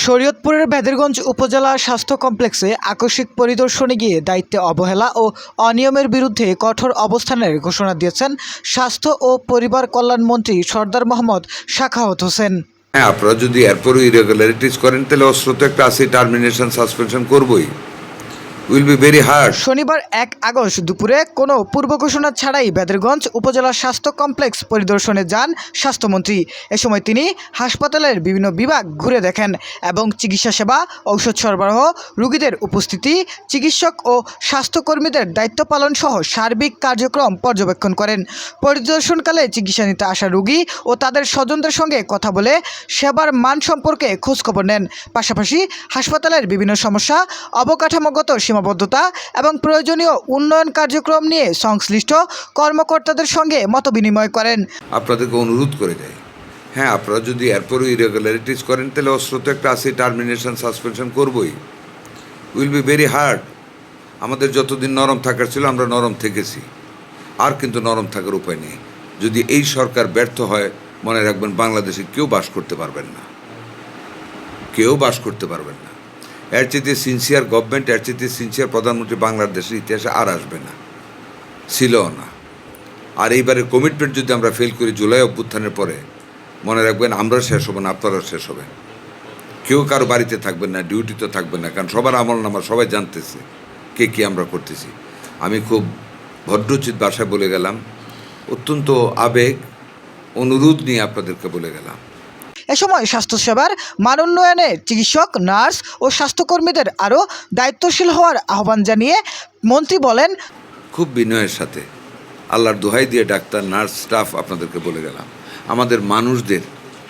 শরীয়তপুরের বেদেরগঞ্জ উপজেলা স্বাস্থ্য কমপ্লেক্সে আকস্মিক পরিদর্শনে গিয়ে দায়িত্বে অবহেলা ও অনিয়মের বিরুদ্ধে কঠোর অবস্থানের ঘোষণা দিয়েছেন স্বাস্থ্য ও পরিবার কল্যাণ মন্ত্রী সরদার মোহাম্মদ সাখাওয়াত হোসেন। হ্যাঁ, আপনারা যদি এরপরও ইরেগুলারিটিস করেন তাহলে অস্ত্র তো একটা আছে, টার্মিনেশন সাসপেনশন করবই। Will be very hard. শনিবার 1 আগস্ট দুপুরে কোনো পূর্ব ঘোষণা ছাড়াই বেদেরগঞ্জ উপজেলা স্বাস্থ্য কমপ্লেক্স পরিদর্শনে যান স্বাস্থ্যমন্ত্রী। এ সময় তিনি হাসপাতালের বিভিন্ন বিভাগ ঘুরে দেখেন এবং চিকিৎসা সেবা, ঔষধ সরবরাহ, রোগীদের উপস্থিতি, চিকিৎসক ও স্বাস্থ্যকর্মীদের দায়িত্ব পালন সহ সার্বিক কার্যক্রম পর্যবেক্ষণ করেন। পরিদর্শনকালে চিকিৎসা নিতে আসা রোগী ও তাদের স্বজনদের সঙ্গে কথা বলে সেবার মান সম্পর্কে খোঁজখবর নেন। পাশাপাশি হাসপাতালের বিভিন্ন সমস্যা, অবকাঠামোগত সীমাবদ্ধতা এবং প্রয়োজনীয় উন্নয়ন কার্যক্রম নিয়ে সংশ্লিষ্ট কর্মকর্তাদের সঙ্গে মতবিনিময় করেন। আপনাদেরকে অনুরোধ করে যায়, হ্যাঁ, আপনারা যদি এরপরও ইরেগুলারিটিস করেন তাহলে অস্ত্র তো একটা আছে, টার্মিনেশন সাসপেনশন করবই। Will be very hard. আমাদের যতদিন নরম থাকার ছিল আমরা নরম থেকেছি, আর কিন্তু নরম থাকার উপায় নেই। যদি এই সরকার ব্যর্থ হয়, মনে রাখবেন বাংলাদেশে কেউ বাস করতে পারবেন না, কেউ বাস করতে পারবেন না। এর চেয়ে সিনসিয়ার গভর্নমেন্ট, এর চেয়ে সিনসিয়ার প্রধানমন্ত্রী বাংলাদেশের ইতিহাসে আর আসবে না, ছিলও না। আর এইবারের কমিটমেন্ট যদি আমরা ফেল করি জুলাই অভ্যুত্থানের পরে, মনে রাখবেন আমরাও শেষ হব না, আপনারাও শেষ হবেন। কেউ কারো বাড়িতে থাকবেন না, ডিউটিতে থাকবেন না, কারণ সবার আমল নামা সবাই জানতেছে কে কী আমরা করতেছি। আমি খুব ভদ্রোচিত ভাষায় বলে গেলাম, অত্যন্ত আবেগ অনুরোধ নিয়ে আপনাদেরকে বলে গেলাম। এ সময় স্বাস্থ্যসেবার মান উন্নয়নে চিকিৎসক, নার্স ও স্বাস্থ্যকর্মীদের আরও দায়িত্বশীল হওয়ার আহ্বান জানিয়ে মন্ত্রী বলেন, খুব বিনয়ের সাথে আল্লাহর দোহাই দিয়ে ডাক্তার, নার্স, স্টাফ আপনাদেরকে বলে গেলাম, আমাদের মানুষদের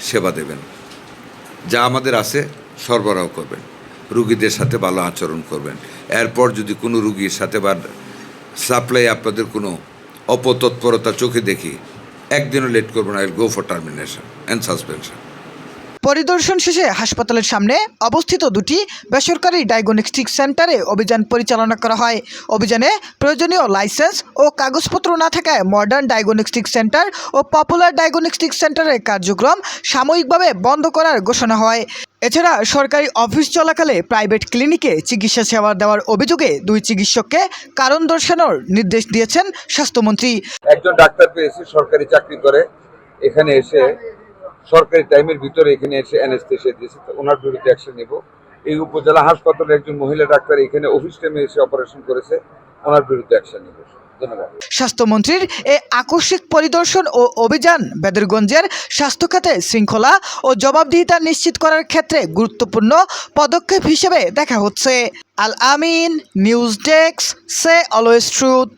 সেবা দেবেন, যা আমাদের আছে সরবরাহ করবেন, রুগীদের সাথে ভালো আচরণ করবেন। এরপর যদি কোনো রুগীর সাথে বা সাপ্লাই আপনাদের কোনো অপতৎপরতা চোখে দেখি, একদিনও লেট করবেন না, go for termination and suspension. পরিদর্শন শেষে হাসপাতালের সামনে অবস্থিত দুটি বেসরকারি ডায়াগনস্টিক সেন্টারে অভিযান পরিচালনা করা হয়। অভিযানে প্রয়োজনীয় লাইসেন্স ও কাগজপত্র না থাকায় মডার্ন ডায়াগনস্টিক সেন্টার ও পপুলার ডায়াগনস্টিক সেন্টারের কার্যক্রম সাময়িকভাবে বন্ধ করার ঘোষণা হয়। এছাড়া সরকারি অফিস চলাকালে প্রাইভেট ক্লিনিকে চিকিৎসা সেবা দেওয়ার অভিযোগে 2 চিকিৎসককে কারণ দর্শানোর নির্দেশ দিয়েছেন স্বাস্থ্যমন্ত্রী। একজন ডাক্তার পেয়েছি, সরকারি চাকরি করে, এখানে এসে সরকারি টাইমের ভিতরে এখানে এসে অ্যানেস্থেসিয়া দিয়েছে, ওনার বিরুদ্ধে অ্যাকশন নেব। এই উপজেলা হাসপাতালে একজন মহিলা ডাক্তার এখানে অফিস টাইমে এসে অপারেশন করেছে, ওনার বিরুদ্ধে অ্যাকশন নেব। ধন্যবাদ। স্বাস্থ্যমন্ত্রীর এই আকস্মিক পরিদর্শন ও অভিযান বেদেরগঞ্জের স্বাস্থ্য খাতে শৃঙ্খলা ও জবাবদিহিতা নিশ্চিত করার ক্ষেত্রে গুরুত্বপূর্ণ পদক্ষেপ হিসেবে দেখা হচ্ছে। আল আমিন, নিউজ ডেস্ক, সে অলওয়েজ ট্রুথ।